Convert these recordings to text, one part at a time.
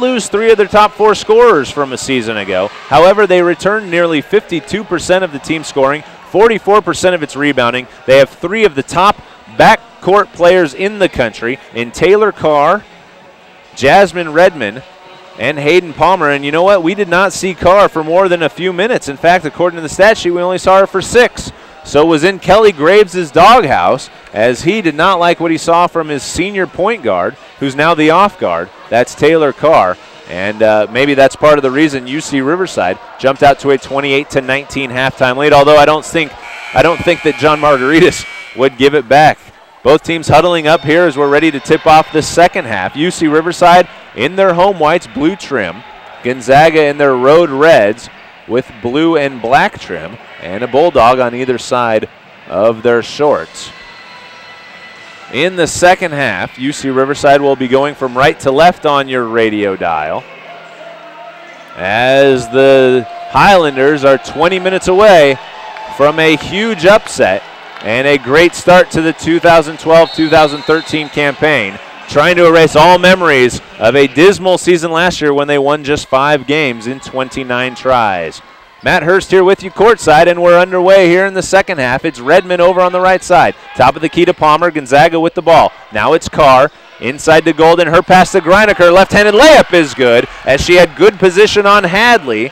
lose 3 of their top 4 scorers from a season ago. However, they returned nearly 52% of the team scoring, 44% of its rebounding. They have 3 of the top backcourt players in the country in Taylor Carr, Jasmine Redmond, and Hayden Palmer. And you know what? We did not see Carr for more than a few minutes. In fact, according to the stat sheet, we only saw her for 6. So it was in Kelly Graves' doghouse, as he did not like what he saw from his senior point guard, who's now the off guard. That's Taylor Carr. And maybe that's part of the reason UC Riverside jumped out to a 28-19 halftime lead, although I don't think that John Margaritas would give it back. Both teams huddling up here as we're ready to tip off the second half. UC Riverside in their home whites, blue trim. Gonzaga in their road reds with blue and black trim, and a bulldog on either side of their shorts. In the second half, UC Riverside will be going from right to left on your radio dial, as the Highlanders are 20 minutes away from a huge upset and a great start to the 2012-2013 campaign, trying to erase all memories of a dismal season last year when they won just 5 games in 29 tries. Matt Hurst here with you courtside, and we're underway here in the second half. It's Redmond over on the right side. Top of the key to Palmer, Gonzaga with the ball. Now it's Carr, inside to Golden, her pass to Greinacher. Left-handed layup is good, as she had good position on Hadley.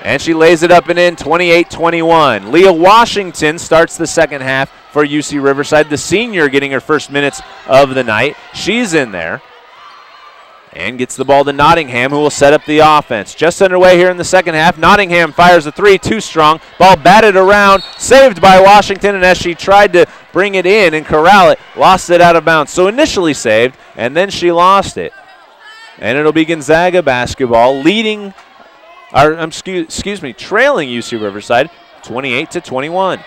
And she lays it up and in, 28-21. Leah Washington starts the second half for UC Riverside. The senior getting her first minutes of the night. She's in there. And gets the ball to Nottingham, who will set up the offense. Just underway here in the second half. Nottingham fires a 3, too strong. Ball batted around, saved by Washington, and as she tried to bring it in and corral it, lost it out of bounds. So initially saved, and then she lost it. And it'll be Gonzaga basketball leading, trailing UC Riverside 28-21.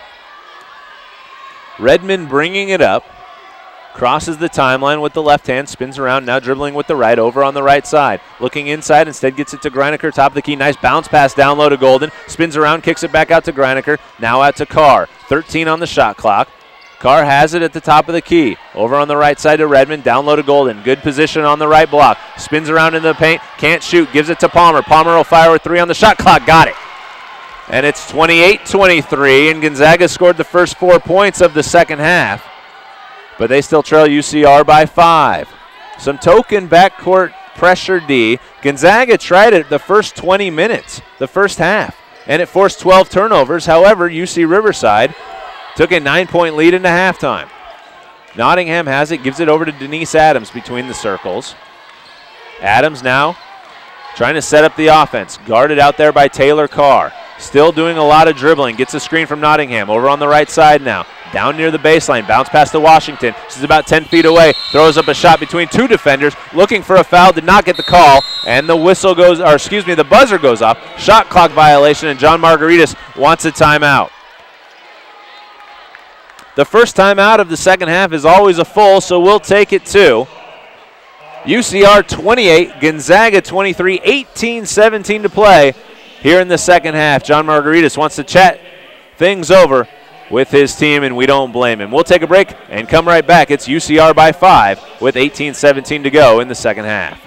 Redmond bringing it up. Crosses the timeline with the left hand, spins around, now dribbling with the right, over on the right side. Looking inside, instead gets it to Greinacher, top of the key, nice bounce pass down low to Golden. Spins around, kicks it back out to Greinacher, now out to Carr. 13 on the shot clock. Carr has it at the top of the key. Over on the right side to Redmond, down low to Golden. Good position on the right block. Spins around into the paint, can't shoot, gives it to Palmer. Palmer will fire with 3 on the shot clock, got it. And it's 28-23, and Gonzaga scored the first 4 points of the second half. But they still trail UCR by 5. Some token backcourt pressure D. Gonzaga tried it the first 20 minutes, the first half, and it forced 12 turnovers. However, UC Riverside took a 9-point lead into halftime. Nottingham has it, gives it over to Denise Adams between the circles. Adams now trying to set up the offense. Guarded out there by Taylor Carr. Still doing a lot of dribbling. Gets a screen from Nottingham. Over on the right side now. Down near the baseline. Bounce pass to Washington. She's about 10 feet away. Throws up a shot between 2 defenders. Looking for a foul. Did not get the call. And the whistle goes, or excuse me, the buzzer goes off. Shot clock violation, and John Margaritas wants a timeout. The first timeout of the second half is always a full, so we'll take it too. UCR 28, Gonzaga 23, 18-17 to play here in the second half. John Margaritas wants to chat things over with his team, and we don't blame him. We'll take a break and come right back. It's UCR by 5 with 18-17 to go in the second half.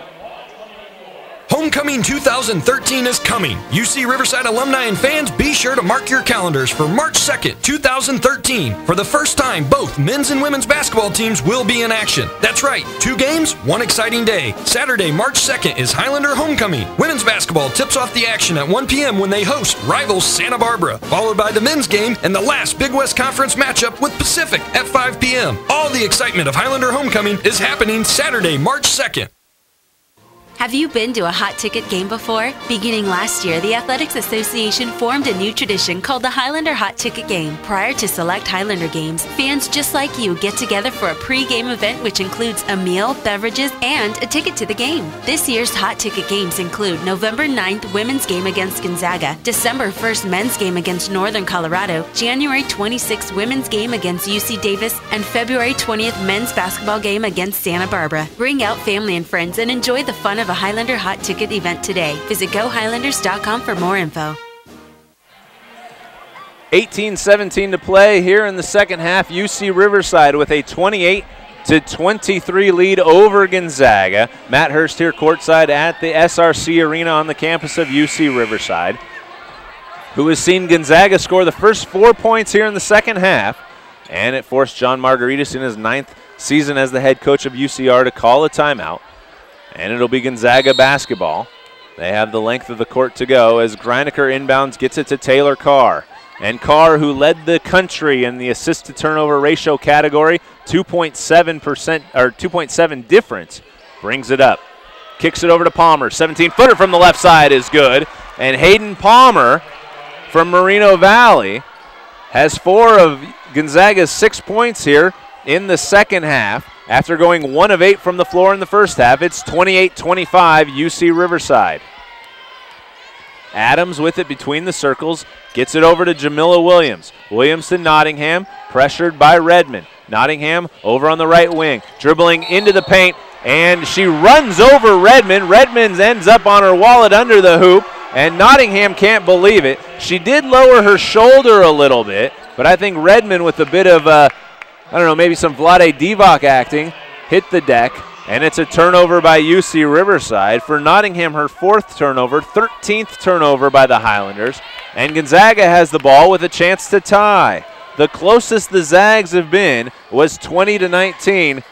Homecoming 2013 is coming. UC Riverside alumni and fans, be sure to mark your calendars for March 2nd, 2013. For the first time, both men's and women's basketball teams will be in action. That's right, 2 games, 1 exciting day. Saturday, March 2nd is Highlander Homecoming. Women's basketball tips off the action at 1 p.m. when they host rivals Santa Barbara, followed by the men's game and the last Big West Conference matchup with Pacific at 5 p.m. All the excitement of Highlander Homecoming is happening Saturday, March 2nd. Have you been to a hot ticket game before? Beginning last year, the Athletics Association formed a new tradition called the Highlander Hot Ticket Game. Prior to select Highlander games, fans just like you get together for a pre-game event which includes a meal, beverages, and a ticket to the game. This year's hot ticket games include November 9th women's game against Gonzaga, December 1st men's game against Northern Colorado, January 26th women's game against UC Davis, and February 20th men's basketball game against Santa Barbara. Bring out family and friends and enjoy the fun of a Highlander Hot Ticket event today. Visit GoHighlanders.com for more info. 18-17 to play here in the second half. UC Riverside with a 28 23 lead over Gonzaga. Matt Hurst here courtside at the SRC Arena on the campus of UC Riverside, who has seen Gonzaga score the first 4 points here in the second half, and it forced John Margaritis in his 9th season as the head coach of UCR to call a timeout, and it'll be Gonzaga basketball. They have the length of the court to go as Greiniker inbounds, gets it to Taylor Carr. And Carr, who led the country in the assist to turnover ratio category, 2.7% or 2.7 difference, brings it up. Kicks it over to Palmer. 17-footer from the left side is good. And Hayden Palmer from Moreno Valley has 4 of Gonzaga's 6 points here in the second half. After going 1 of 8 from the floor in the first half, it's 28-25 UC Riverside. Adams with it between the circles, gets it over to Jamila Williams. Williams to Nottingham, pressured by Redmond. Nottingham over on the right wing, dribbling into the paint, and she runs over Redmond. Redmond ends up on her wallet under the hoop, and Nottingham can't believe it. She did lower her shoulder a little bit, but I think Redmond with a bit of, maybe some Vlade Divac acting, hit the deck. And it's a turnover by UC Riverside. For Nottingham, her 4th turnover, 13th turnover by the Highlanders. And Gonzaga has the ball with a chance to tie. The closest the Zags have been was 20-19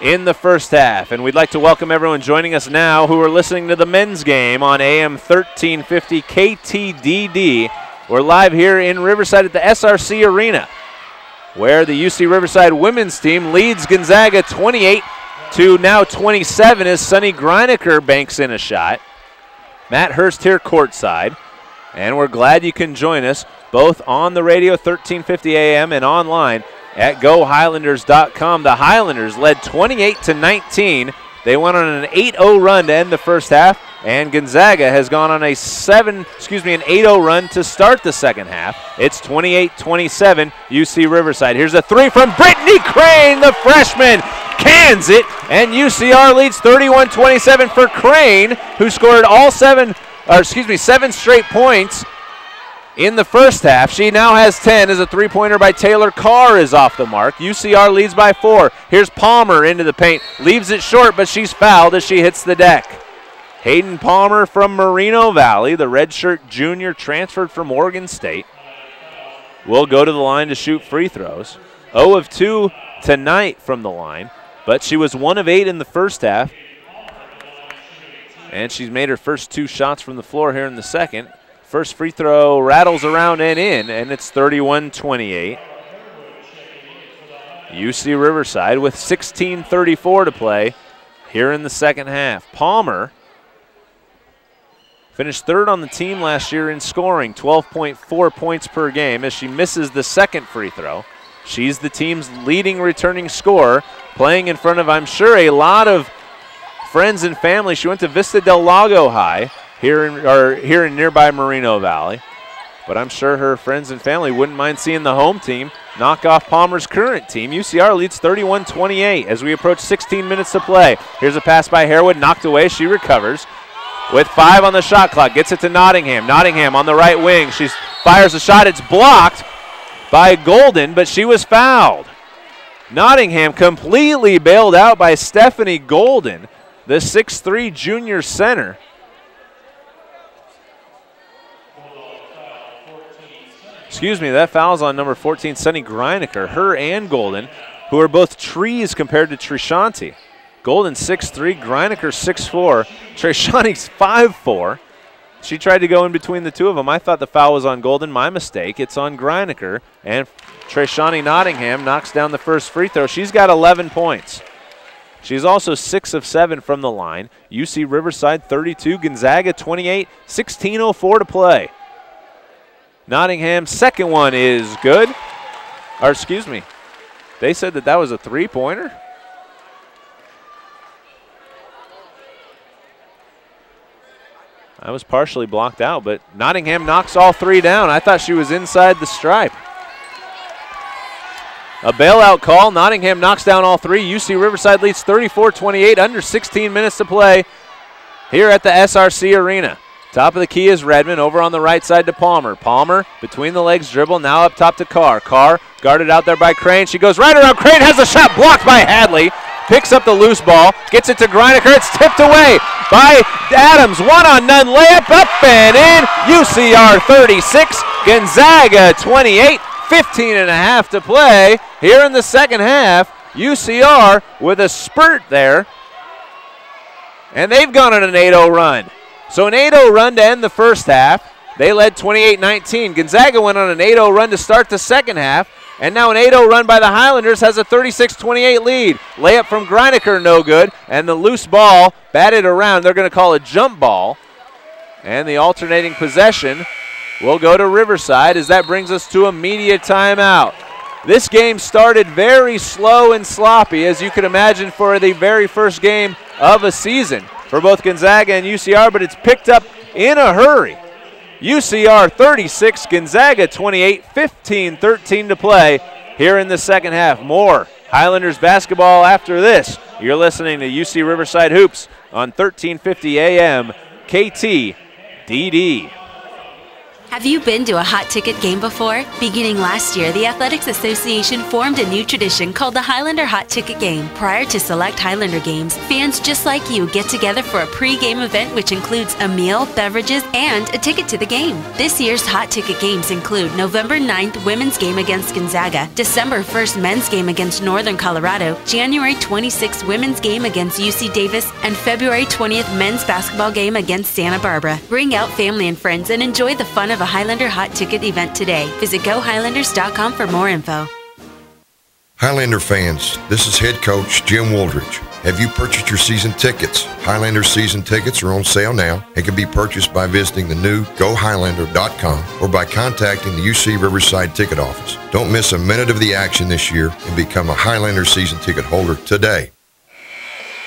in the first half. And we'd like to welcome everyone joining us now who are listening to the men's game on AM 1350 KTDD. We're live here in Riverside at the SRC Arena, where the UC Riverside women's team leads Gonzaga 28 to now 27 as Sunny Greiniker banks in a shot. Matt Hurst here courtside, and we're glad you can join us both on the radio 1350 AM and online at GoHighlanders.com. The Highlanders led 28-19. They went on an 8-0 run to end the first half, and Gonzaga has gone on an 8-0 run to start the second half. It's 28-27 UC Riverside. Here's a 3 from Brittany Crane, the freshman. Cans it, and UCR leads 31-27 for Crane, who scored 7 straight points in the first half. She now has 10 as a 3-pointer by Taylor Carr is off the mark. UCR leads by 4. Here's Palmer into the paint, leaves it short, but she's fouled as she hits the deck. Hayden Palmer from Moreno Valley, the redshirt junior transferred from Oregon State, will go to the line to shoot free throws. 0 of 2 tonight from the line, but she was 1 of 8 in the first half, and she's made her first 2 shots from the floor here in the second. First free throw rattles around and in, and it's 31-28. UC Riverside with 16:34 to play here in the second half. Palmer finished 3rd on the team last year in scoring, 12.4 points per game as she misses the second free throw. She's the team's leading returning scorer, playing in front of, I'm sure, a lot of friends and family. She went to Vista del Lago High here in nearby Moreno Valley, but I'm sure her friends and family wouldn't mind seeing the home team knock off Palmer's current team. UCR leads 31-28 as we approach 16 minutes to play. Here's a pass by Harewood, knocked away. She recovers with 5 on the shot clock. Gets it to Nottingham. Nottingham on the right wing. She fires a shot. It's blocked by Golden, but she was fouled. Nottingham completely bailed out by Stephanie Golden, the 6'3" junior center. That foul's on number 14, Sunny Greiniker. Her and Golden, who are both trees compared to Trishanti. Golden 6'3", Greiniker 6'4", Trishanti's 5'4". She tried to go in between the two of them. I thought the foul was on Golden. My mistake. It's on Greiniker. And Treshani Nottingham knocks down the first free throw. She's got 11 points. She's also 6 of 7 from the line. UC Riverside 32, Gonzaga 28, 16:04 to play. Nottingham's second one is good. They said that was a 3-pointer. I was partially blocked out, but Nottingham knocks all 3 down. I thought she was inside the stripe. A bailout call. Nottingham knocks down all 3. UC Riverside leads 34-28, under 16 minutes to play here at the SRC Arena. Top of the key is Redmond, over on the right side to Palmer. Palmer, between the legs dribble, now up top to Carr. Carr, guarded out there by Crane. She goes right around. Crane has a shot blocked by Hadley. Picks up the loose ball, gets it to Greiniker. It's tipped away by Adams. 1-on-none layup, up and in. UCR 36, Gonzaga 28. 15 and a half to play here in the second half. UCR with a spurt there, and they've gone on an 8-0 run. So an 8-0 run to end the first half. They led 28-19. Gonzaga went on an 8-0 run to start the second half, and now an 8-0 run by the Highlanders has a 36-28 lead. Layup from Greiniker, no good, and the loose ball batted around. They're going to call a jump ball, and the alternating possession will go to Riverside as that brings us to a media timeout. This game started very slow and sloppy, as you could imagine, for the very first game of a season for both Gonzaga and UCR, but it's picked up in a hurry. UCR 36, Gonzaga 28, 15-13 to play here in the second half. More Highlanders basketball after this. You're listening to UC Riverside Hoops on 1350 AM KTDD. Have you been to a hot ticket game before? Beginning last year, the Athletics Association formed a new tradition called the Highlander Hot Ticket Game. Prior to select Highlander games, fans just like you get together for a pre-game event which includes a meal, beverages, and a ticket to the game. This year's hot ticket games include November 9th women's game against Gonzaga, December 1st men's game against Northern Colorado, January 26th women's game against UC Davis, and February 20th men's basketball game against Santa Barbara. Bring out family and friends and enjoy the fun of a Highlander Hot Ticket event today. Visit GoHighlanders.com for more info. Highlander fans, this is head coach Jim Woldridge. Have you purchased your season tickets? Highlander season tickets are on sale now and can be purchased by visiting the new GoHighlander.com or by contacting the UC Riverside ticket office. Don't miss a minute of the action this year and become a Highlander season ticket holder today.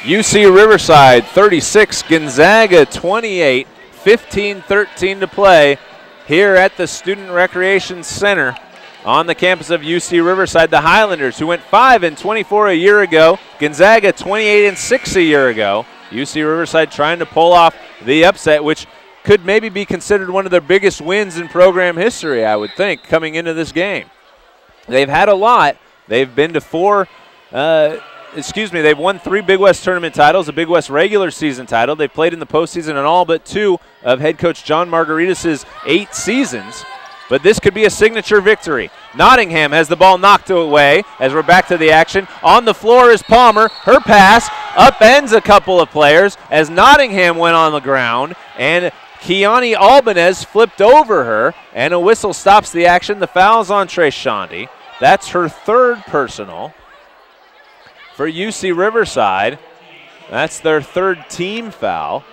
UC Riverside 36, Gonzaga 28, 15-13 to play here at the Student Recreation Center on the campus of UC Riverside. The Highlanders, who went 5-24 a year ago, Gonzaga 28-6 a year ago. UC Riverside trying to pull off the upset, which could maybe be considered one of their biggest wins in program history, I would think, coming into this game. They've had a lot. They've been to they've won 3 Big West tournament titles, a Big West regular season title. They've played in the postseason in all but 2 of head coach John Margaritas' 8 seasons. But this could be a signature victory. Nottingham has the ball knocked away as we're back to the action. On the floor is Palmer. Her pass upends a couple of players as Nottingham went on the ground, and Keani Albanez flipped over her, and a whistle stops the action. The foul's on Trey Shandy. That's her 3rd personal for UC Riverside. That's their 3rd team foul.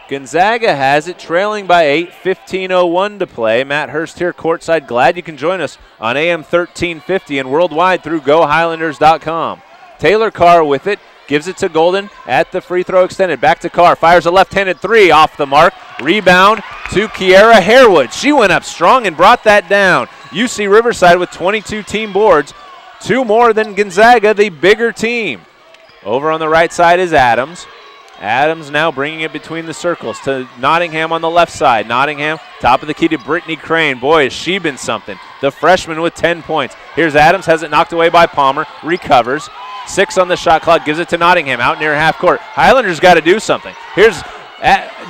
Gonzaga has it, trailing by 8, 15:01 to play. Matt Hurst here courtside. Glad you can join us on AM 1350 and worldwide through GoHighlanders.com. Taylor Carr with it, gives it to Golden at the free throw extended. Back to Carr, fires a left-handed 3 off the mark. Rebound to Kiera Harewood. She went up strong and brought that down. UC Riverside with 22 team boards, 2 more than Gonzaga, the bigger team. Over on the right side is Adams. Adams now bringing it between the circles to Nottingham on the left side. Nottingham, top of the key to Brittany Crane. Boy, has she been something. The freshman with 10 points. Here's Adams, has it knocked away by Palmer, recovers. 6 on the shot clock, gives it to Nottingham out near half court. Highlanders got to do something. Here's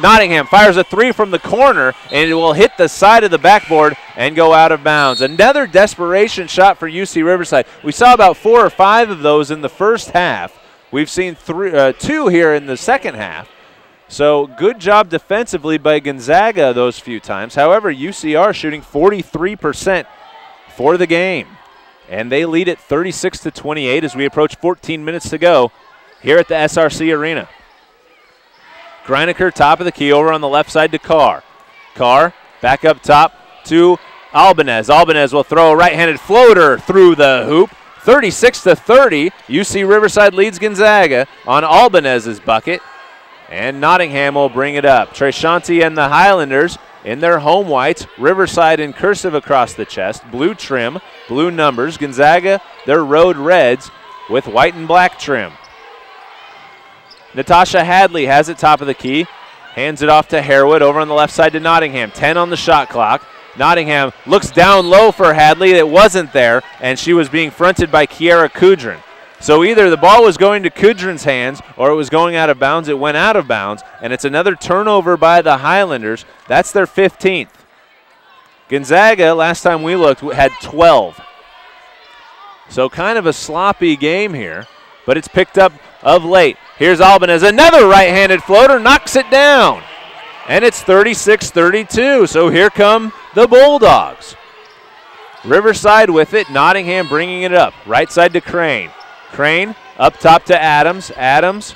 Nottingham, fires a 3 from the corner, and it will hit the side of the backboard and go out of bounds. Another desperation shot for UC Riverside. We saw about 4 or 5 of those in the first half. We've seen 2 here in the second half. So good job defensively by Gonzaga those few times. However, UCR shooting 43% for the game. And they lead it 36-28 as we approach 14 minutes to go here at the SRC Arena. Greiniker, top of the key, over on the left side to Carr. Carr, back up top to Albanez. Albanez will throw a right-handed floater through the hoop. 36-30, UC Riverside leads Gonzaga on Albanez's bucket. And Nottingham will bring it up. Treshanti and the Highlanders in their home whites. Riverside in cursive across the chest. Blue trim, blue numbers. Gonzaga, their road reds with white and black trim. Natasha Hadley has it top of the key. Hands it off to Harewood over on the left side to Nottingham. 10 on the shot clock. Nottingham looks down low for Hadley. It wasn't there, and she was being fronted by Kiera Kudrin. So either the ball was going to Kudrin's hands or it was going out of bounds. It went out of bounds, and it's another turnover by the Highlanders. That's their 15th. Gonzaga, last time we looked, had 12. So kind of a sloppy game here, but it's picked up of late. Here's Albanez, another right-handed floater, knocks it down. And it's 36-32, so here come the Bulldogs. Riverside with it, Nottingham bringing it up. Right side to Crane. Crane up top to Adams. Adams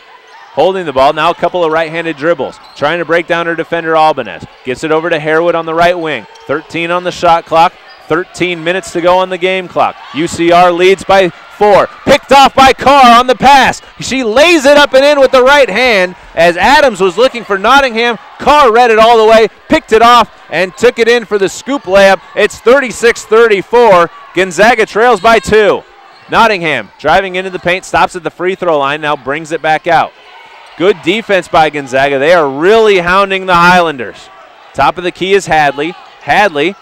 holding the ball. Now a couple of right-handed dribbles. Trying to break down her defender, Albanez. Gets it over to Harewood on the right wing. 13 on the shot clock. 13 minutes to go on the game clock. UCR leads by 4. Picked off by Carr on the pass. She lays it up and in with the right hand as Adams was looking for Nottingham. Carr read it all the way, picked it off, and took it in for the scoop layup. It's 36-34. Gonzaga trails by 2. Nottingham driving into the paint, stops at the free throw line, now brings it back out. Good defense by Gonzaga. They are really hounding the Highlanders. Top of the key is Hadley. Hadley,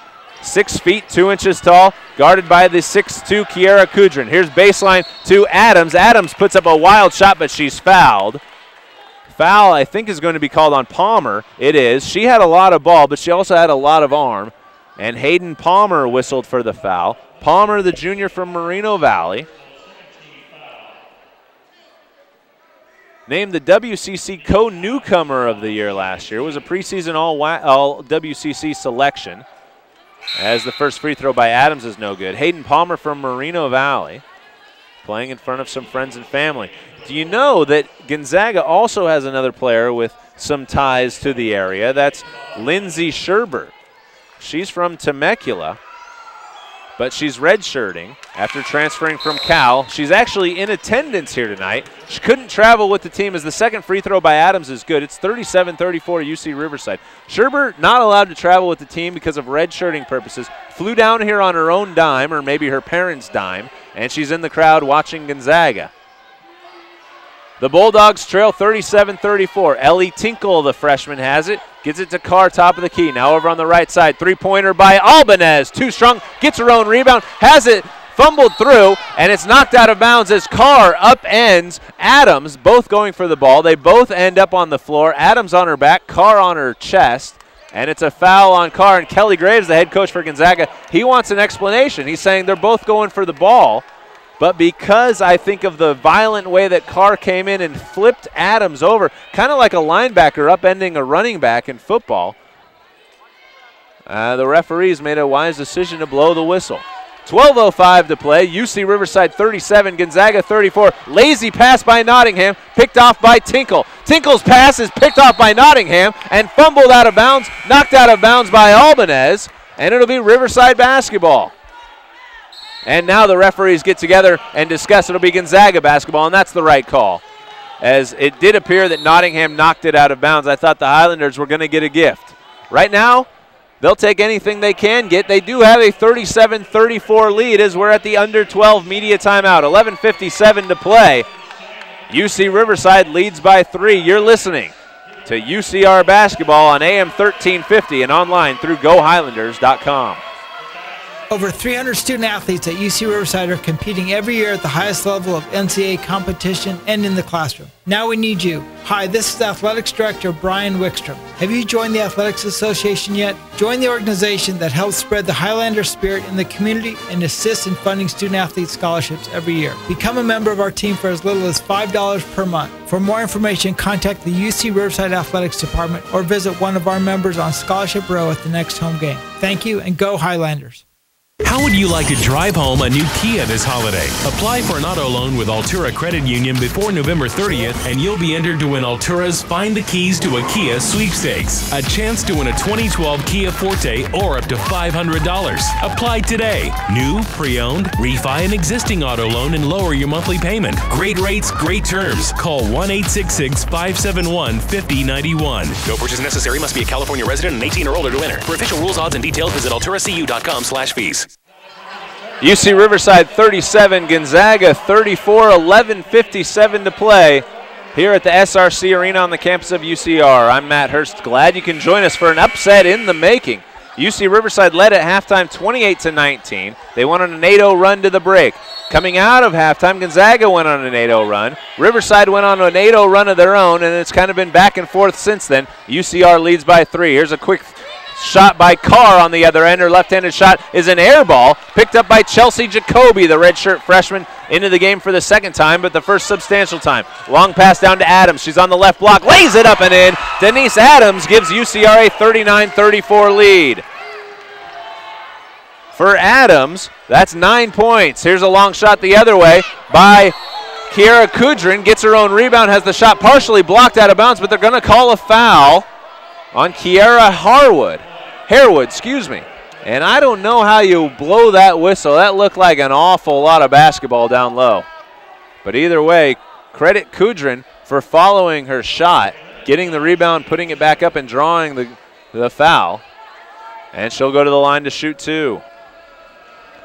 6 feet, 2 inches tall, guarded by the 6'2" Kiera Kudrin. Here's baseline to Adams. Adams puts up a wild shot, but she's fouled. Foul, I think, is going to be called on Palmer. It is. She had a lot of ball, but she also had a lot of arm. And Hayden Palmer whistled for the foul. Palmer, the junior from Moreno Valley, named the WCC co-newcomer of the year last year. Was a preseason all WCC selection. As the first free throw by Adams is no good. Hayden Palmer from Moreno Valley, playing in front of some friends and family. Do you know that Gonzaga also has another player with some ties to the area? That's Lindsay Sherbert. She's from Temecula, but she's redshirting after transferring from Cal. She's actually in attendance here tonight. She couldn't travel with the team as the second free throw by Adams is good. It's 37-34 UC Riverside. Sherbert not allowed to travel with the team because of redshirting purposes. Flew down here on her own dime, or maybe her parents' dime, and she's in the crowd watching Gonzaga. The Bulldogs trail 37-34. Ellie Tinkle, the freshman, has it. Gets it to Carr, top of the key. Now over on the right side. Three-pointer by Albanez. Too strong. Gets her own rebound. Has it. Fumbled through. And it's knocked out of bounds as Carr upends Adams. Both going for the ball. They both end up on the floor. Adams on her back. Carr on her chest. And it's a foul on Carr. And Kelly Graves, the head coach for Gonzaga, he wants an explanation. He's saying they're both going for the ball. But because I think of the violent way that Carr came in and flipped Adams over, kind of like a linebacker upending a running back in football, the referees made a wise decision to blow the whistle. 12:05 to play. UC Riverside 37, Gonzaga 34. Lazy pass by Nottingham, picked off by Tinkle. Tinkle's pass is picked off by Nottingham and fumbled out of bounds, knocked out of bounds by Albanez, and it'll be Riverside basketball. And now the referees get together and discuss. It'll be Gonzaga basketball, and that's the right call. As it did appear that Nottingham knocked it out of bounds. I thought the Highlanders were going to get a gift. Right now, they'll take anything they can get. They do have a 37-34 lead as we're at the under 12 media timeout. 11:57 to play. UC Riverside leads by 3. You're listening to UCR basketball on AM 1350 and online through GoHighlanders.com. Over 300 student athletes at UC Riverside are competing every year at the highest level of NCAA competition and in the classroom. Now we need you. Hi, this is Athletics Director Brian Wickstrom. Have you joined the Athletics Association yet? Join the organization that helps spread the Highlander spirit in the community and assists in funding student athlete scholarships every year. Become a member of our team for as little as $5 per month. For more information, contact the UC Riverside Athletics Department or visit one of our members on Scholarship Row at the next home game. Thank you, and go Highlanders. How would you like to drive home a new Kia this holiday? Apply for an auto loan with Altura Credit Union before November 30th, and you'll be entered to win Altura's Find the Keys to a Kia sweepstakes. A chance to win a 2012 Kia Forte or up to $500. Apply today. New, pre-owned, refi an existing auto loan and lower your monthly payment. Great rates, great terms. Call 1-866-571-5091. No purchase necessary. Must be a California resident and 18 or older to enter. For official rules, odds, and details, visit alturacu.com/fees. UC Riverside 37, Gonzaga 34, 11:57 to play. here at the SRC Arena on the campus of UCR. I'm Matt Hurst. Glad you can join us for an upset in the making. UC Riverside led at halftime 28-19. They went on an 8-0 run to the break. Coming out of halftime, Gonzaga went on an 8-0 run. Riverside went on an 8-0 run of their own, and it's kind of been back and forth since then. UCR leads by 3. Here's a quick shot by Carr on the other end. Her left-handed shot is an air ball, picked up by Chelsea Jacoby, the redshirt freshman, into the game for the second time, but the first substantial time. Long pass down to Adams. She's on the left block, lays it up and in. Denise Adams gives UCR a 39-34 lead. For Adams, that's 9 points. Here's a long shot the other way by Kiara Kudrin. Gets her own rebound, has the shot partially blocked out of bounds, but they're going to call a foul on Kiara Harewood, excuse me. And I don't know how you blow that whistle. That looked like an awful lot of basketball down low. But either way, credit Kudrin for following her shot, getting the rebound, putting it back up, and drawing the foul. And she'll go to the line to shoot 2.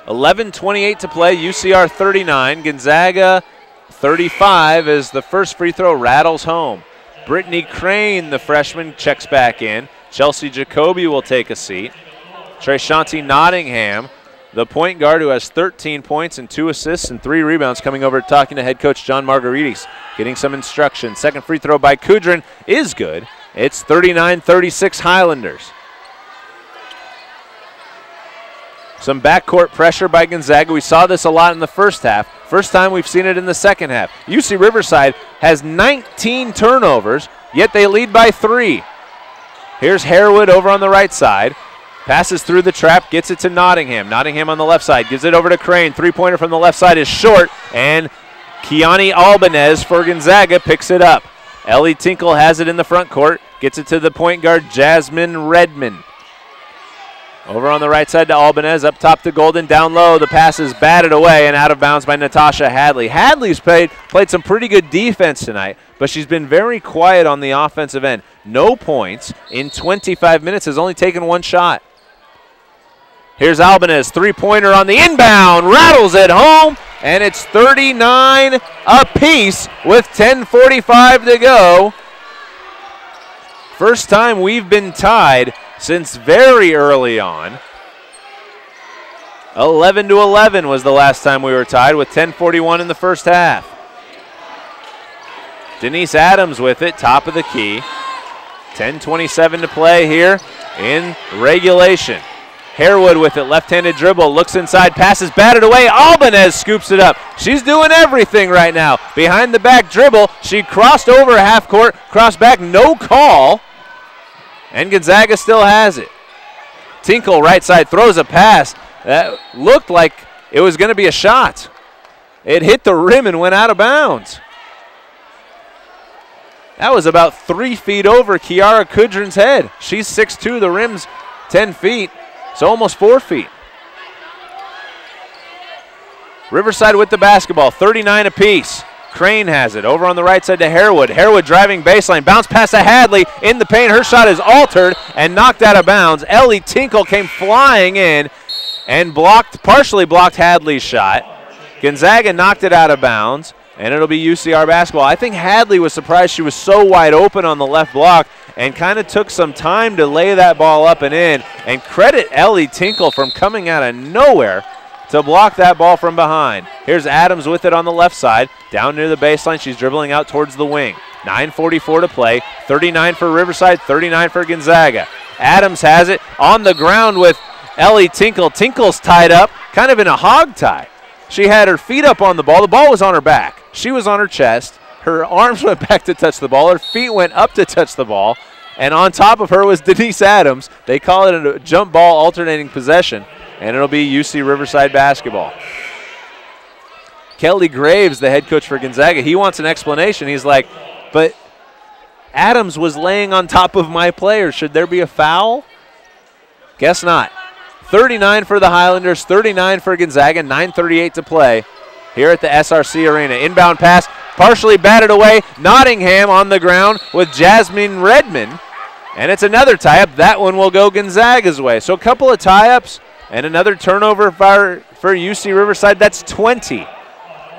11:28 to play, UCR 39, Gonzaga 35 as the first free throw rattles home. Brittany Crane, the freshman, checks back in. Chelsea Jacoby will take a seat. Trayshanti Nottingham, the point guard who has 13 points and 2 assists and 3 rebounds, coming over talking to head coach John Margaritis, getting some instruction. Second free throw by Kudrin is good. It's 39-36 Highlanders. Some backcourt pressure by Gonzaga. We saw this a lot in the first half. First time we've seen it in the second half. UC Riverside has 19 turnovers, yet they lead by 3. Here's Harewood over on the right side. Passes through the trap, gets it to Nottingham. Nottingham on the left side, gives it over to Crane. Three-pointer from the left side is short, and Keani Albanez for Gonzaga picks it up. Ellie Tinkle has it in the front court, gets it to the point guard, Jasmine Redmond. Over on the right side to Albanez, up top to Golden, down low. The pass is batted away and out of bounds by Natasha Hadley. Hadley's played some pretty good defense tonight, but she's been very quiet on the offensive end. No points in 25 minutes, has only taken 1 shot. Here's Albanez, three-pointer on the inbound, rattles it home, and it's 39 apiece with 10:45 to go. First time we've been tied since very early on. 11-11 was the last time we were tied with 10:41 in the first half. Denise Adams with it, top of the key. 10:27 to play here in regulation. Harewood with it, left-handed dribble, looks inside, passes batted away. Albanez scoops it up. She's doing everything right now. Behind the back dribble, she crossed over half court, crossed back, no call. And Gonzaga still has it. Tinkle, right side, throws a pass. That looked like it was going to be a shot. It hit the rim and went out of bounds. That was about 3 feet over Kiara Kudrin's head. She's 6'2", the rim's 10 feet, so almost 4 feet. Riverside with the basketball, 39 apiece. Crane has it over on the right side to Harewood. Harewood driving baseline, bounce pass to Hadley in the paint. Her shot is altered and knocked out of bounds. Ellie Tinkle came flying in and partially blocked Hadley's shot. Gonzaga knocked it out of bounds, and it'll be UCR basketball. I think Hadley was surprised she was so wide open on the left block and kind of took some time to lay that ball up and in. And credit Ellie Tinkle from coming out of nowhere to block that ball from behind. Here's Adams with it on the left side. Down near the baseline, she's dribbling out towards the wing. 9:44 to play. 39 for Riverside, 39 for Gonzaga. Adams has it on the ground with Ellie Tinkle. Tinkle's tied up, kind of in a hog tie. She had her feet up on the ball. The ball was on her back. She was on her chest. Her arms went back to touch the ball. Her feet went up to touch the ball. And on top of her was Denise Adams. They call it a jump ball alternating possession. And it'll be UC Riverside basketball. Kelly Graves, the head coach for Gonzaga, he wants an explanation. He's like, but Adams was laying on top of my player. Should there be a foul? Guess not. 39 for the Highlanders, 39 for Gonzaga, 9:38 to play here at the SRC Arena. Inbound pass, partially batted away. Nottingham on the ground with Jasmine Redmond. And it's another tie-up. That one will go Gonzaga's way. So a couple of tie-ups and another turnover for UC Riverside. That's 20.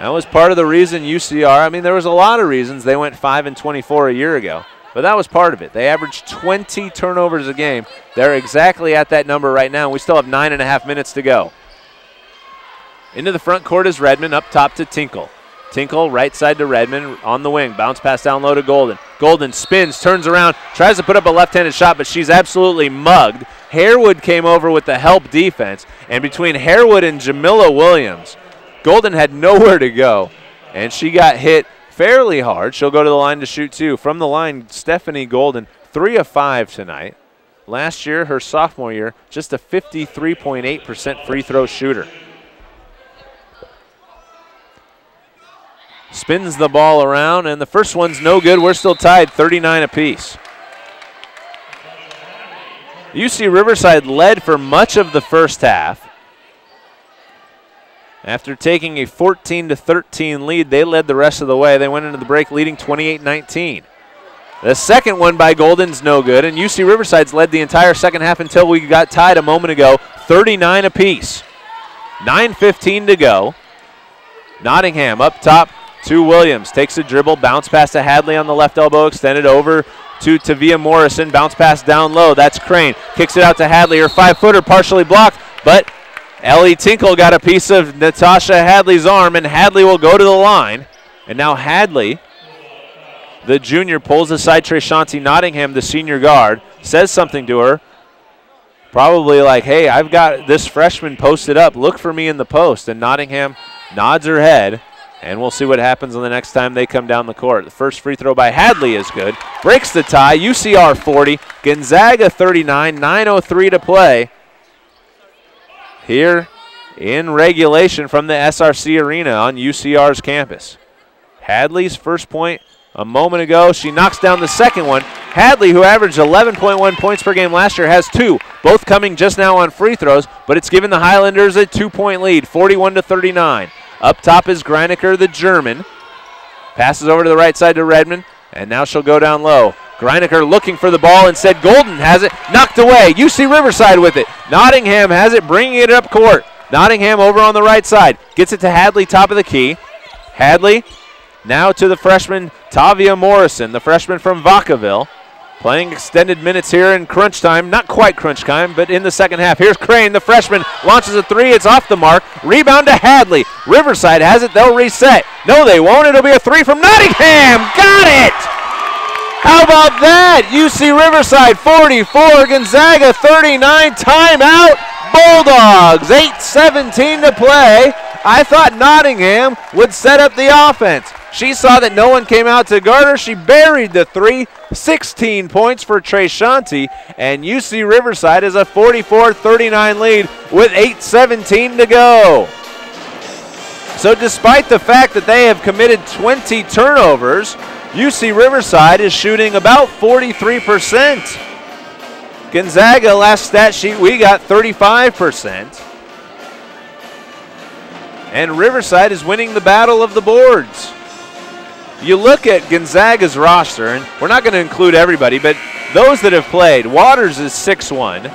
That was part of the reason UCR, I mean, there was a lot of reasons they went 5-24 a year ago, but that was part of it. They averaged 20 turnovers a game. They're exactly at that number right now. We still have 9.5 minutes to go. Into the front court is Redmond, up top to Tinkle. Tinkle right side to Redmond on the wing. Bounce pass down low to Golden. Golden spins, turns around, tries to put up a left-handed shot, but she's absolutely mugged. Harewood came over with the help defense, and between Harewood and Jamila Williams, Golden had nowhere to go, and she got hit fairly hard. She'll go to the line to shoot two. From the line, Stephanie Golden, 3 of 5 tonight. Last year, her sophomore year, just a 53.8% free throw shooter. Spins the ball around, and the first one's no good. We're still tied, 39 apiece. UC Riverside led for much of the first half. After taking a 14-13 lead, they led the rest of the way. They went into the break leading 28-19. The second one by Golden's no good, and UC Riverside's led the entire second half until we got tied a moment ago, 39 apiece. 9:15 to go. Nottingham up top to Williams. Takes a dribble, bounce pass to Hadley on the left elbow, extended over to Tavia Morrison. Bounce pass down low. That's Crane. Kicks it out to Hadley. Her 5-footer partially blocked, but Ellie Tinkle got a piece of Natasha Hadley's arm, and Hadley will go to the line. And now Hadley, the junior, pulls aside Treshanti Nottingham, the senior guard, says something to her. Probably like, hey, I've got this freshman posted up. Look for me in the post. And Nottingham nods her head, and we'll see what happens on the next time they come down the court. The first free throw by Hadley is good. Breaks the tie. UCR 40, Gonzaga 39, 9:03 to play here in regulation from the SRC Arena on UCR's campus. Hadley's first point a moment ago. She knocks down the second one. Hadley, who averaged 11.1 points per game last year, has 2, both coming just now on free throws, but it's given the Highlanders a 2-point lead, 41-39. Up top is Greiniker, the German. Passes over to the right side to Redmond, and now she'll go down low. Greiniker looking for the ball. Instead, Golden has it. Knocked away. UC Riverside with it. Nottingham has it, bringing it up court. Nottingham over on the right side. Gets it to Hadley, top of the key. Hadley now to the freshman Tavia Morrison, the freshman from Vacaville. Playing extended minutes here in crunch time. Not quite crunch time, but in the second half. Here's Crane, the freshman, launches a 3. It's off the mark. Rebound to Hadley. Riverside has it. They'll reset. No, they won't. It'll be a 3 from Nottingham. Got it! How about that? UC Riverside 44, Gonzaga 39. Timeout. Bulldogs. 8:17 to play. I thought Nottingham would set up the offense. She saw that no one came out to guard her. She buried the 3. 16 points for Treshanti, and UC Riverside is a 44-39 lead with 8:17 to go. So despite the fact that they have committed 20 turnovers, UC Riverside is shooting about 43%. Gonzaga, last stat sheet, we got 35%. And Riverside is winning the battle of the boards. You look at Gonzaga's roster, and we're not going to include everybody, but those that have played, Waters is 6'1",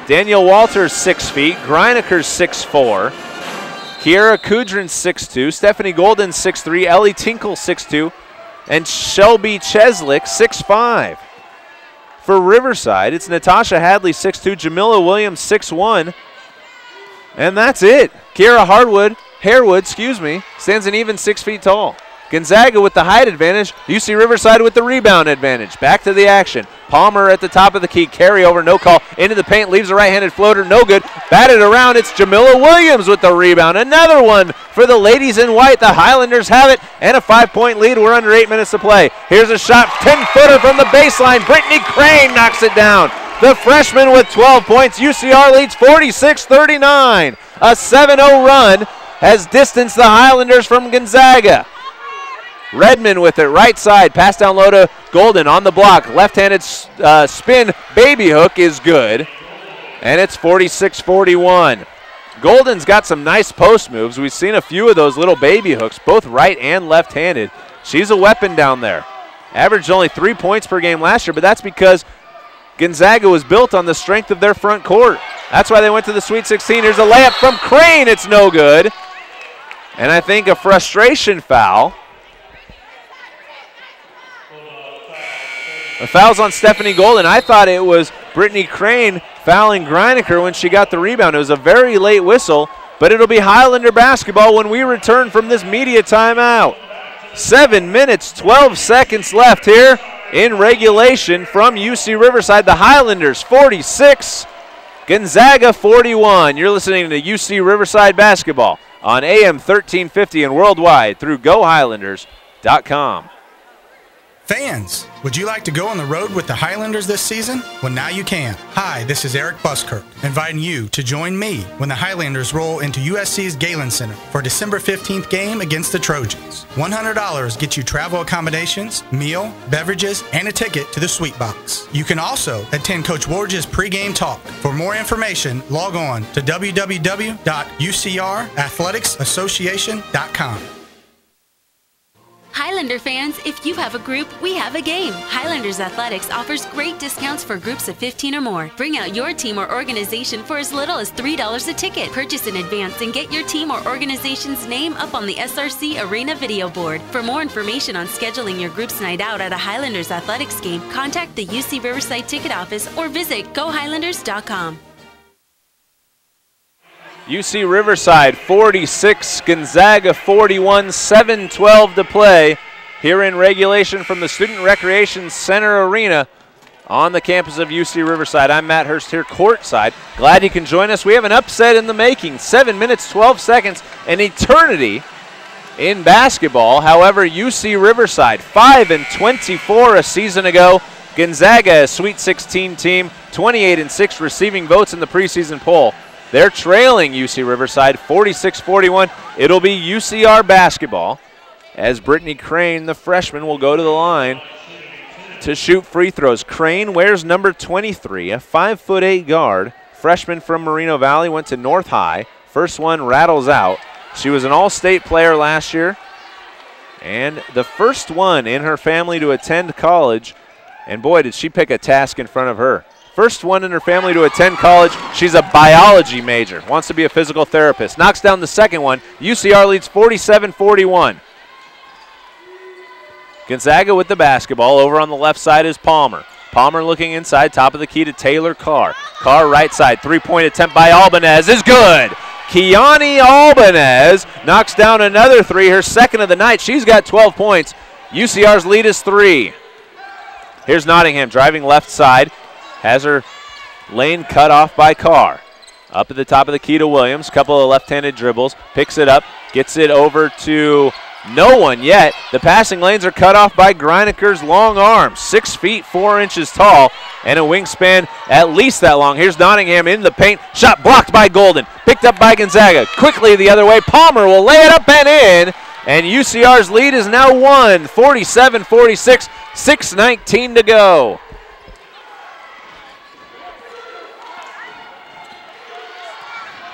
Danielle Walters 6 feet, Greiniker's 6'4", Kiera Kudrin's 6'2", Stephanie Golden 6'3", Ellie Tinkle 6'2", and Shelby Cheslick 6'5". For Riverside, it's Natasha Hadley 6'2", Jamila Williams 6'1", and that's it. Kiera Harewood, stands an even 6 feet tall. Gonzaga with the height advantage, UC Riverside with the rebound advantage. Back to the action. Palmer at the top of the key, carryover, no call. Into the paint, leaves a right-handed floater, no good. Batted around, it's Jamila Williams with the rebound. Another one for the ladies in white. The Highlanders have it, and a 5-point lead. We're under 8 minutes to play. Here's a shot, 10-footer from the baseline. Brittany Crane knocks it down. The freshman with 12 points. UCR leads 46-39. A 7-0 run has distanced the Highlanders from Gonzaga. Redmond with it, right side, pass down low to Golden on the block. Left-handed spin, baby hook is good, and it's 46-41. Golden's got some nice post moves. We've seen a few of those little baby hooks, both right and left-handed. She's a weapon down there. Averaged only 3 points per game last year, but that's because Gonzaga was built on the strength of their front court. That's why they went to the Sweet 16. Here's a layup from Crane. It's no good. And I think a frustration foul. A foul's on Stephanie Golden. I thought it was Brittany Crane fouling Greiniker when she got the rebound. It was a very late whistle, but it'll be Highlander basketball when we return from this media timeout. 7 minutes, 12 seconds left here in regulation from UC Riverside. The Highlanders 46, Gonzaga 41. You're listening to UC Riverside basketball on AM 1350 and worldwide through GoHighlanders.com. Fans, would you like to go on the road with the Highlanders this season? Well, now you can. Hi, this is Eric Buskirk, inviting you to join me when the Highlanders roll into USC's Galen Center for December 15th game against the Trojans. $100 gets you travel accommodations, meal, beverages, and a ticket to the Sweet Box. You can also attend Coach Ward's pregame talk. For more information, log on to www.ucrathletics.association.com. Highlander fans, if you have a group, we have a game. Highlanders Athletics offers great discounts for groups of 15 or more. Bring out your team or organization for as little as $3 a ticket. Purchase in advance and get your team or organization's name up on the SRC Arena video board. For more information on scheduling your group's night out at a Highlanders Athletics game, contact the UC Riverside ticket office or visit GoHighlanders.com. UC Riverside 46, Gonzaga 41, 7:12 to play here in regulation from the Student Recreation Center Arena on the campus of UC Riverside. I'm Matt Hurst here courtside. Glad you can join us. We have an upset in the making. 7 minutes, 12 seconds, an eternity in basketball. However, UC Riverside 5-24 a season ago. Gonzaga, a Sweet 16 team, 28-6 receiving votes in the preseason poll. They're trailing UC Riverside 46-41. It'll be UCR basketball as Brittany Crane, the freshman, will go to the line to shoot free throws. Crane wears number 23, a 5'8" guard. Freshman from Moreno Valley, went to North High. First one rattles out. She was an all-state player last year and the first one in her family to attend college. And boy, did she pick a task in front of her. First one in her family to attend college. She's a biology major, wants to be a physical therapist. Knocks down the second one. UCR leads 47-41. Gonzaga with the basketball. Over on the left side is Palmer. Palmer looking inside, top of the key to Taylor Carr. Carr right side, three-point attempt by Albanez is good. Keani Albanez knocks down another three, her second of the night. She's got 12 points. UCR's lead is 3. Here's Nottingham driving left side. Has her lane cut off by Carr. Up at the top of the key to Williams. Couple of left-handed dribbles. Picks it up. Gets it over to no one yet. The passing lanes are cut off by Greiniker's long arms. 6 feet 4 inches tall and a wingspan at least that long. Here's Nottingham in the paint. Shot blocked by Golden. Picked up by Gonzaga. Quickly the other way. Palmer will lay it up and in. And UCR's lead is now 1. 47-46. 6:19 to go.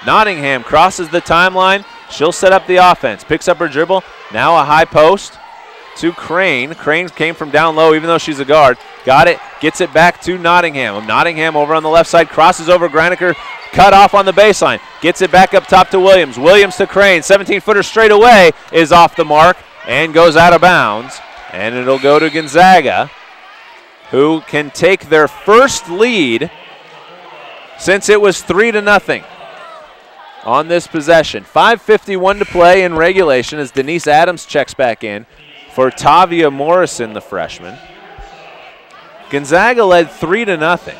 Nottingham crosses the timeline. She'll set up the offense. Picks up her dribble. Now a high post to Crane. Crane came from down low even though she's a guard. Got it. Gets it back to Nottingham. Nottingham over on the left side. Crosses over Greiniker. Cut off on the baseline. Gets it back up top to Williams. Williams to Crane. 17-footer straight away is off the mark and goes out of bounds. And it'll go to Gonzaga, who can take their first lead since it was 3-0. On this possession. 5:51 to play in regulation as Denise Adams checks back in for Tavia Morrison, the freshman. Gonzaga led 3-0.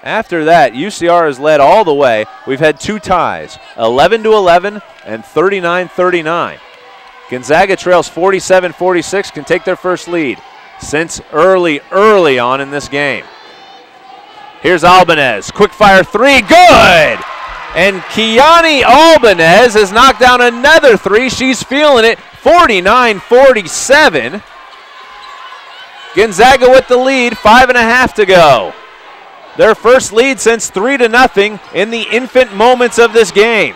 After that, UCR has led all the way. We've had 2 ties, 11-11 and 39-39. Gonzaga trails 47-46, can take their first lead since early on in this game. Here's Albanez, quick fire 3, good! And Keani Albanez has knocked down another 3. She's feeling it. 49-47. Gonzaga with the lead. 5.5 to go. Their first lead since 3-0 in the infant moments of this game.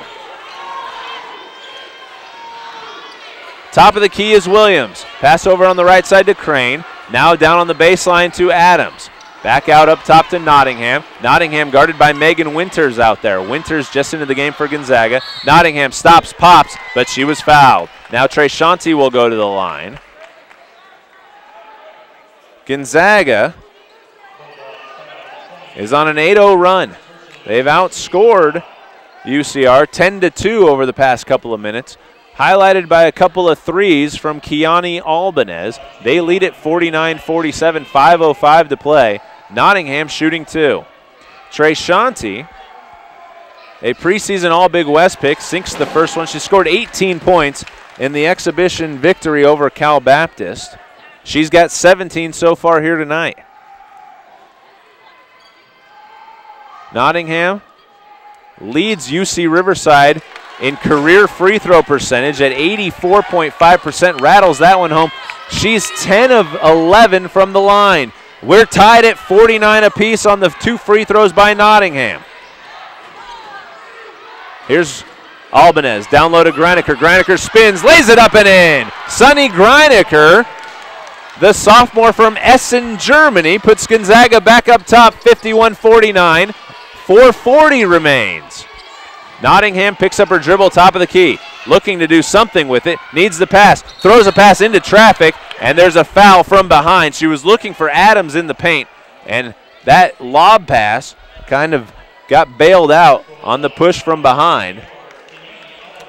Top of the key is Williams. Pass over on the right side to Crane. Now down on the baseline to Adams. Back out up top to Nottingham. Nottingham guarded by Megan Winters out there. Winters just into the game for Gonzaga. Nottingham stops, pops, but she was fouled. Now Trey Shanti will go to the line. Gonzaga is on an 8-0 run. They've outscored UCR 10-2 over the past couple of minutes, highlighted by a couple of threes from Keani Albanez. They lead at 49-47, 5:05 to play. Nottingham shooting 2. Trey Shanti, a preseason All-Big West pick, sinks the first one. She scored 18 points in the exhibition victory over Cal Baptist. She's got 17 so far here tonight. Nottingham leads UC Riverside in career free throw percentage at 84.5%. Rattles that one home. She's 10 of 11 from the line. We're tied at 49 apiece on the 2 free throws by Nottingham. Here's Albanez, down low to Greiniker. Greiniker spins, lays it up and in. Sunny Greiniker, the sophomore from Essen, Germany, puts Gonzaga back up top, 51-49. 4:40 remains. Nottingham picks up her dribble, top of the key. Looking to do something with it, needs the pass, throws a pass into traffic, and there's a foul from behind. She was looking for Adams in the paint, and that lob pass kind of got bailed out on the push from behind.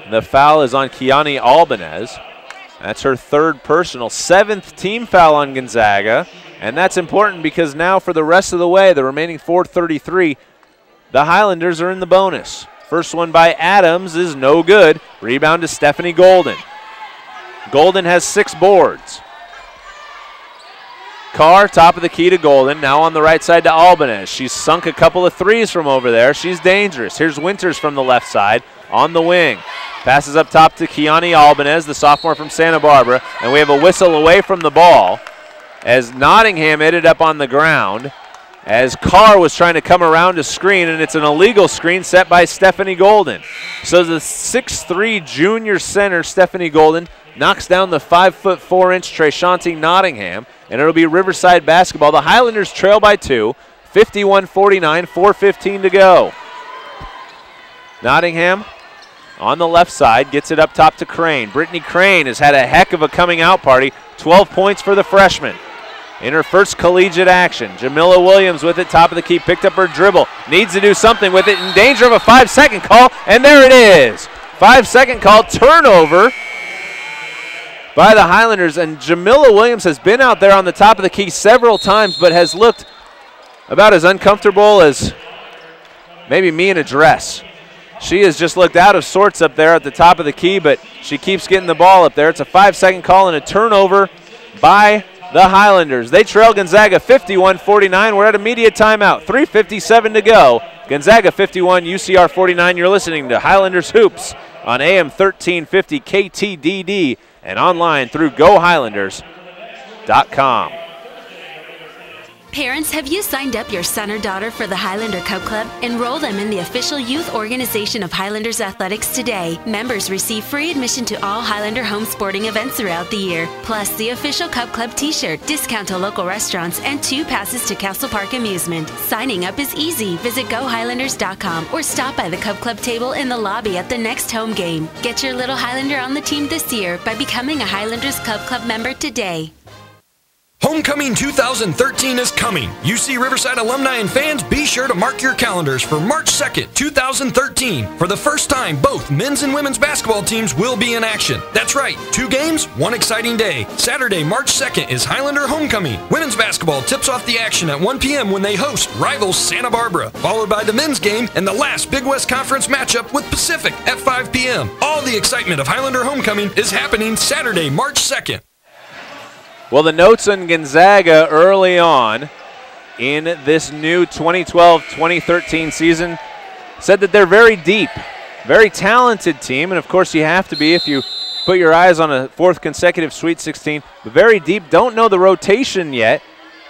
The foul is on Keani Albanez. That's her 3rd personal, 7th team foul on Gonzaga, and that's important because now for the rest of the way, the remaining 4:33, the Highlanders are in the bonus. First one by Adams is no good. Rebound to Stephanie Golden. Golden has 6 boards. Carr, top of the key to Golden. Now on the right side to Albanez. She's sunk a couple of threes from over there. She's dangerous. Here's Winters from the left side on the wing. Passes up top to Keani Albanez, the sophomore from Santa Barbara. And we have a whistle away from the ball as Nottingham ended up on the ground, as Carr was trying to come around a screen, and it's an illegal screen set by Stephanie Golden. So the 6'3" junior center, Stephanie Golden, knocks down the 5'4" Trey Shanti Nottingham, and it'll be Riverside basketball. The Highlanders trail by 2, 51-49, 4:15 to go. Nottingham on the left side gets it up top to Crane. Brittany Crane has had a heck of a coming out party, 12 points for the freshman in her first collegiate action. Jamila Williams with it, top of the key, picked up her dribble, needs to do something with it, in danger of a 5-second call, and there it is. 5-second call, turnover by the Highlanders, and Jamila Williams has been out there on the top of the key several times, but has looked about as uncomfortable as maybe me in a dress. She has just looked out of sorts up there at the top of the key, but she keeps getting the ball up there. It's a 5-second call and a turnover by the Highlanders. They trail Gonzaga 51-49. We're at immediate timeout. 3:57 to go. Gonzaga 51, UCR 49. You're listening to Highlanders Hoops on AM 1350 KTDD and online through GoHighlanders.com. Parents, have you signed up your son or daughter for the Highlander Cub Club? Enroll them in the official youth organization of Highlanders Athletics today. Members receive free admission to all Highlander home sporting events throughout the year, plus the official Cub Club t-shirt, discount to local restaurants, and 2 passes to Castle Park Amusement. Signing up is easy. Visit GoHighlanders.com or stop by the Cub Club table in the lobby at the next home game. Get your little Highlander on the team this year by becoming a Highlanders Cub Club member today. Homecoming 2013 is coming. UC Riverside alumni and fans, be sure to mark your calendars for March 2nd, 2013. For the first time, both men's and women's basketball teams will be in action. That's right, 2 games, 1 exciting day. Saturday, March 2nd is Highlander Homecoming. Women's basketball tips off the action at 1 p.m. when they host rivals Santa Barbara, followed by the men's game and the last Big West Conference matchup with Pacific at 5 p.m. All the excitement of Highlander Homecoming is happening Saturday, March 2nd. Well, the notes on Gonzaga early on in this new 2012-2013 season said that they're very deep, very talented team, and of course you have to be if you put your eyes on a 4th consecutive Sweet 16. But very deep, don't know the rotation yet.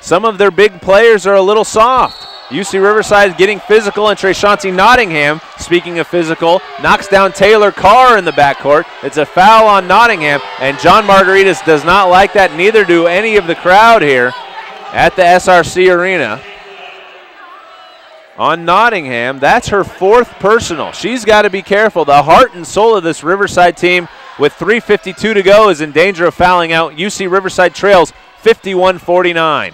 Some of their big players are a little soft. UC Riverside getting physical, and Trey Shanti Nottingham, speaking of physical, knocks down Taylor Carr in the backcourt. It's a foul on Nottingham, and John Margaritas does not like that. Neither do any of the crowd here at the SRC Arena. on Nottingham. That's her 4th personal. She's got to be careful. The heart and soul of this Riverside team with 3:52 to go is in danger of fouling out. UC Riverside trails 51-49.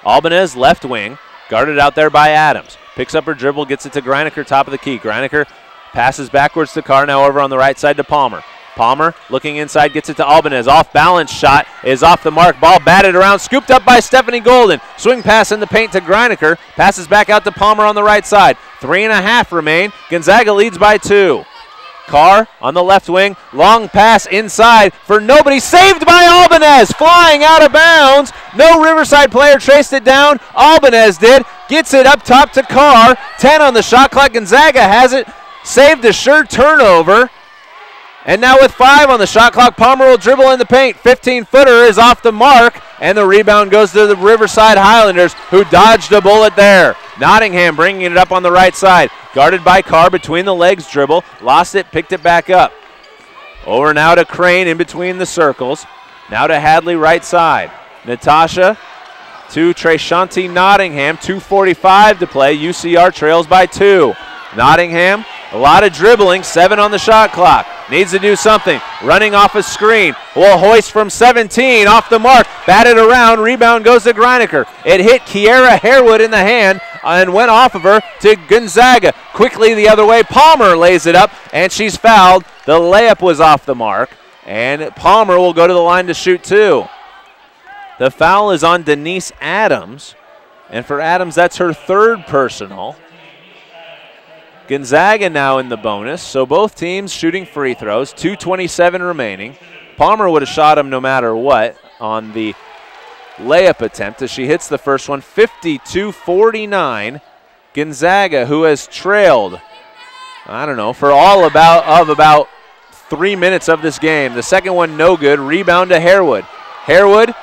Albanez, left wing, guarded out there by Adams. Picks up her dribble, gets it to Greiniker, top of the key. Greiniker passes backwards to Carr, now over on the right side to Palmer. Palmer looking inside, gets it to Albanez. Off balance shot is off the mark. Ball batted around, scooped up by Stephanie Golden. Swing pass in the paint to Greiniker. Passes back out to Palmer on the right side. 3.5 remain. Gonzaga leads by 2. Carr on the left wing. Long pass inside for nobody. Saved by Albanez. Flying out of bounds. No Riverside player traced it down. Albanez did. Gets it up top to Carr. 10 on the shot clock. Gonzaga has it. Saved a sure turnover. And now with 5 on the shot clock, Palmer will dribble in the paint. 15-footer is off the mark, and the rebound goes to the Riverside Highlanders, who dodged a bullet there. Nottingham bringing it up on the right side. Guarded by Carr, between the legs dribble. Lost it, picked it back up. Over now to Crane in between the circles. Now to Hadley right side. Natasha to Treshanti Nottingham. 2:45 to play. UCR trails by 2. Nottingham, a lot of dribbling, 7 on the shot clock. Needs to do something. Running off a screen. Will hoist from 17, off the mark. Batted around, rebound goes to Greiniker. It hit Kiera Harewood in the hand and went off of her to Gonzaga. Quickly the other way, Palmer lays it up, and she's fouled. The layup was off the mark, and Palmer will go to the line to shoot 2. The foul is on Denise Adams, and for Adams, that's her 3rd personal. Gonzaga now in the bonus, so both teams shooting free throws, 2:27 remaining. Palmer would have shot him no matter what on the layup attempt as she hits the first one, 52-49. Gonzaga, who has trailed, I don't know, for all about 3 minutes of this game. The second one no good, rebound to Harewood. Harewood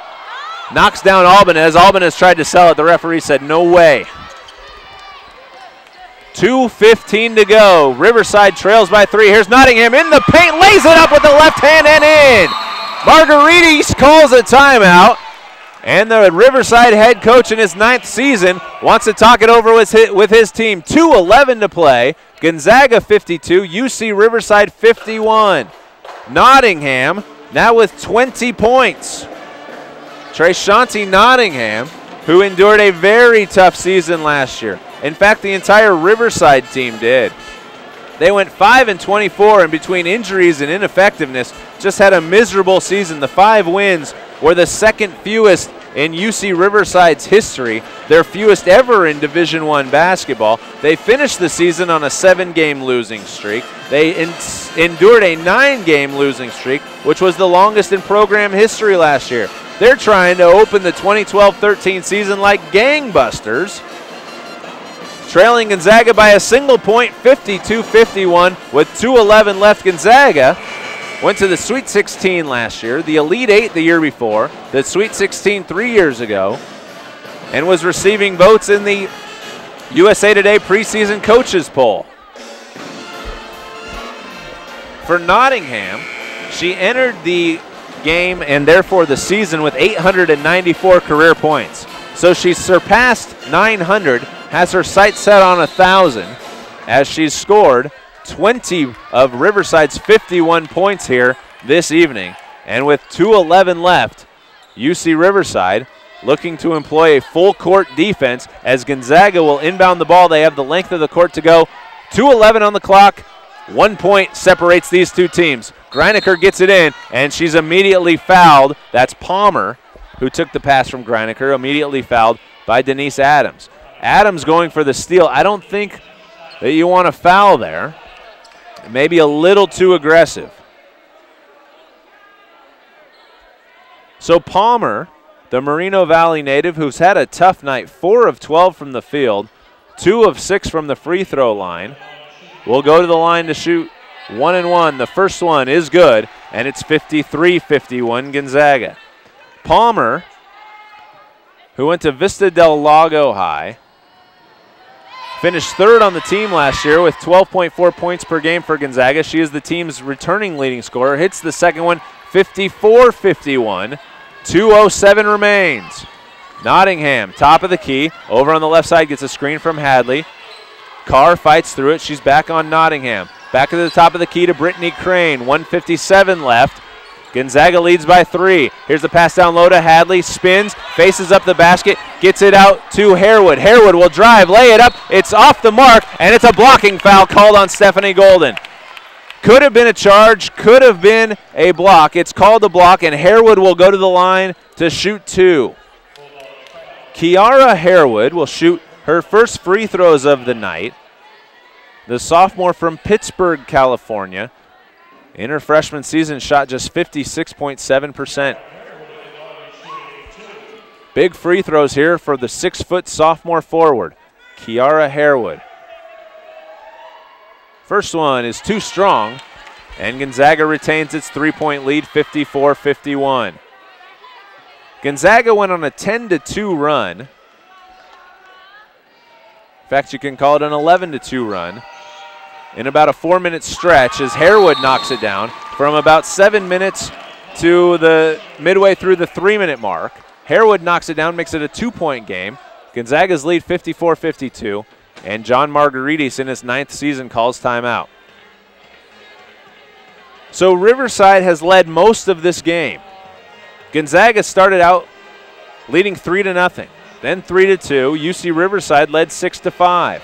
knocks down Albanez. Albanez tried to sell it, the referee said no way. 2:15 to go. Riverside trails by 3. Here's Nottingham in the paint, lays it up with the left hand and in. Margaritis calls a timeout, and the Riverside head coach in his 9th season wants to talk it over with his team. 2:11 to play. Gonzaga 52, UC Riverside 51. Nottingham now with 20 points. Treshanti Nottingham, who endured a very tough season last year. In fact, the entire Riverside team did. They went 5-24, and between injuries and ineffectiveness, just had a miserable season. The 5 wins were the second fewest in UC Riverside's history, their fewest ever in Division I basketball. They finished the season on a 7-game losing streak. They endured a 9-game losing streak, which was the longest in program history last year. They're trying to open the 2012-13 season like gangbusters, trailing Gonzaga by a single point, 52-51, with 2:11 left. Gonzaga went to the Sweet 16 last year, the Elite 8 the year before, the Sweet 16 3 years ago, and was receiving votes in the USA Today preseason coaches poll. For Nottingham, she entered the game and therefore the season with 894 career points. So she surpassed 900, has her sights set on 1,000 as she's scored 20 of Riverside's 51 points here this evening. And with 2:11 left, UC Riverside looking to employ a full court defense as Gonzaga will inbound the ball. They have the length of the court to go. 2:11 on the clock. 1 point separates these two teams. Greiniker gets it in, and she's immediately fouled. That's Palmer, who took the pass from Greiniker, immediately fouled by Denise Adams. Adams going for the steal. I don't think that you want to foul there. Maybe a little too aggressive. So Palmer, the Moreno Valley native, who's had a tough night, 4 of 12 from the field, 2 of 6 from the free throw line, will go to the line to shoot 1 and 1. The first one is good, and it's 53-51 Gonzaga. Palmer, who went to Vista del Lago High, finished 3rd on the team last year with 12.4 points per game for Gonzaga. She is the team's returning leading scorer. Hits the second one, 54-51. 2:07 remains. Nottingham, top of the key. Over on the left side, gets a screen from Hadley. Carr fights through it. She's back on Nottingham. Back to the top of the key to Brittany Crane. 1:57 left. Gonzaga leads by 3. Here's the pass down low to Hadley. Spins, faces up the basket, gets it out to Harewood. Harewood will drive, lay it up. It's off the mark, and it's a blocking foul called on Stephanie Golden. Could have been a charge, could have been a block. It's called a block, and Harewood will go to the line to shoot 2. Kiara Harewood will shoot her first free throws of the night. The sophomore from Pittsburgh, California. In her freshman season, shot just 56.7%. Big free throws here for the 6-foot sophomore forward, Kiara Harewood. First one is too strong, and Gonzaga retains its 3-point lead, 54-51. Gonzaga went on a 10-2 run. In fact, you can call it an 11-2 run in about a 4-minute stretch as Harewood knocks it down from about 7 minutes to the midway through the 3-minute mark. Harewood knocks it down, makes it a 2-point game. Gonzaga's lead 54-52, and John Margaritis in his 9th season calls timeout. So Riverside has led most of this game. Gonzaga started out leading 3-0, then 3-2. UC Riverside led 6-5.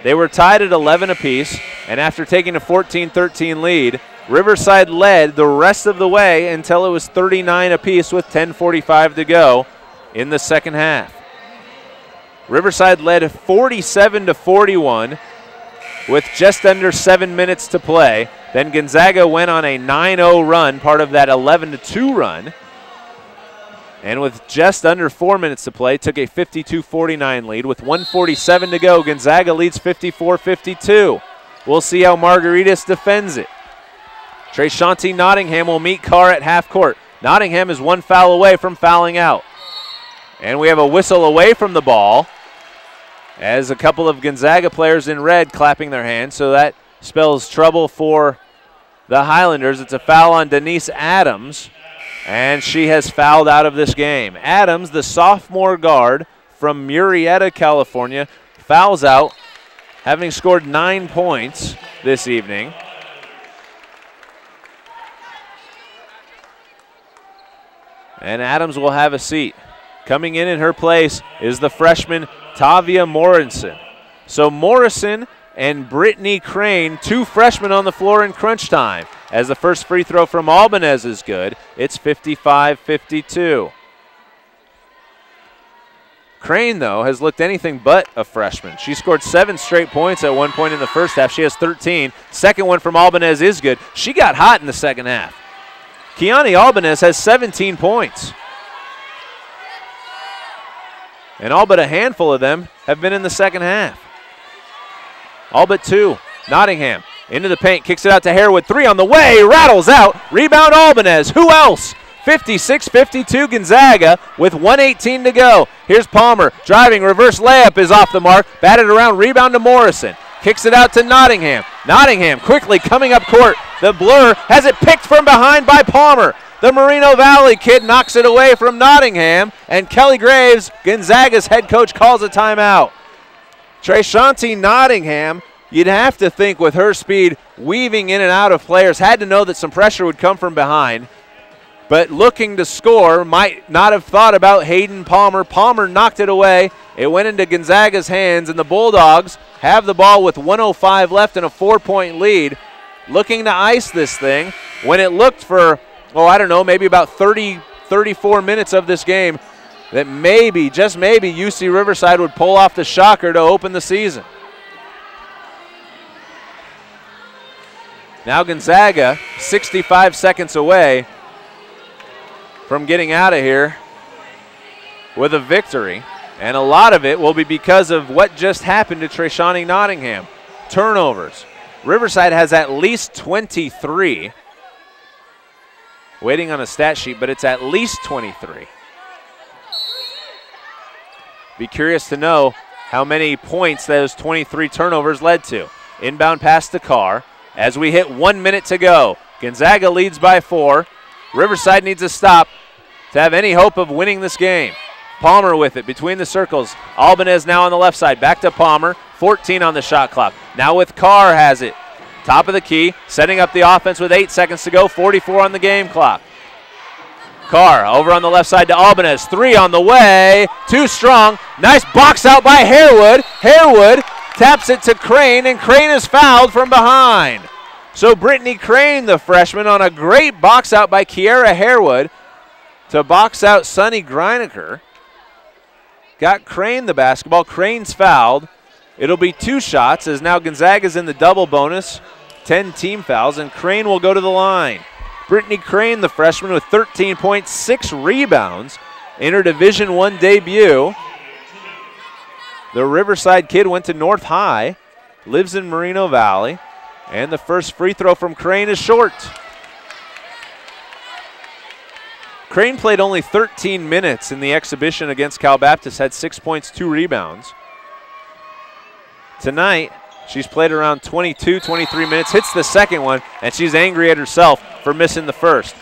They were tied at 11 apiece, and after taking a 14-13 lead, Riverside led the rest of the way until it was 39 apiece with 10:45 to go in the second half. Riverside led 47-41 with just under 7 minutes to play. Then Gonzaga went on a 9-0 run, part of that 11-2 run. And with just under 4 minutes to play, took a 52-49 lead. With 1:47 to go, Gonzaga leads 54-52. We'll see how Margaritis defends it. Trayshanti Nottingham will meet Carr at half court. Nottingham is 1 foul away from fouling out. And we have a whistle away from the ball as a couple of Gonzaga players in red clapping their hands, so that spells trouble for the Highlanders. It's a foul on Denise Adams, and she has fouled out of this game. Adams, the sophomore guard from Murrieta, California, fouls out, having scored 9 points this evening. And Adams will have a seat. Coming in her place is the freshman Tavia Morrison. So Morrison and Brittany Crane, 2 freshmen on the floor in crunch time. As the first free throw from Albanez is good, it's 55-52. Crane, though, has looked anything but a freshman. She scored 7 straight points at one point in the first half. She has 13. Second one from Albanez is good. She got hot in the second half. Keani Albanez has 17 points. And all but a handful of them have been in the second half. All but 2. Nottingham into the paint, kicks it out to Harewood. 3 on the way, rattles out. Rebound Albanez. Who else? 56-52 Gonzaga with 1:18 to go. Here's Palmer driving, reverse layup is off the mark. Batted around, rebound to Morrison. Kicks it out to Nottingham. Nottingham quickly coming up court. The blur has it picked from behind by Palmer. The Moreno Valley kid knocks it away from Nottingham, and Kelly Graves, Gonzaga's head coach, calls a timeout. Trayshanti Nottingham, you'd have to think with her speed, weaving in and out of players, had to know that some pressure would come from behind. But looking to score, might not have thought about Hayden Palmer. Palmer knocked it away. It went into Gonzaga's hands, and the Bulldogs have the ball with 1:05 left and a 4-point lead, looking to ice this thing when it looked for, I don't know, maybe about 34 minutes of this game that maybe, just maybe, UC Riverside would pull off the shocker to open the season. Now Gonzaga, 65 seconds away from getting out of here with a victory. And a lot of it will be because of what just happened to Trayshanti Nottingham. Turnovers. Riverside has at least 23. Waiting on a stat sheet, but it's at least 23. Be curious to know how many points those 23 turnovers led to. Inbound pass to Carr. As we hit 1 minute to go, Gonzaga leads by 4. Riverside needs a stop to have any hope of winning this game. Palmer with it between the circles. Albanez now on the left side. Back to Palmer. 14 on the shot clock. Now with Carr has it. Top of the key. Setting up the offense with 8 seconds to go. 44 on the game clock. Carr over on the left side to Albanez. 3 on the way. Too strong. Nice box out by Harewood. Harewood taps it to Crane, and Crane is fouled from behind. So Brittany Crane, the freshman, on a great box out by Kiera Harewood to box out Sunny Greinacher. Got Crane the basketball. Crane's fouled. It'll be 2 shots as now Gonzaga's in the double bonus. 10 team fouls, and Crane will go to the line. Brittany Crane, the freshman, with 13.6 rebounds in her Division I debut. The Riverside kid went to North High, lives in Moreno Valley, and the first free throw from Crane is short. Crane played only 13 minutes in the exhibition against Cal Baptist, had 6 points, 2 rebounds. Tonight, she's played around 22, 23 minutes, hits the second one, and she's angry at herself for missing the first.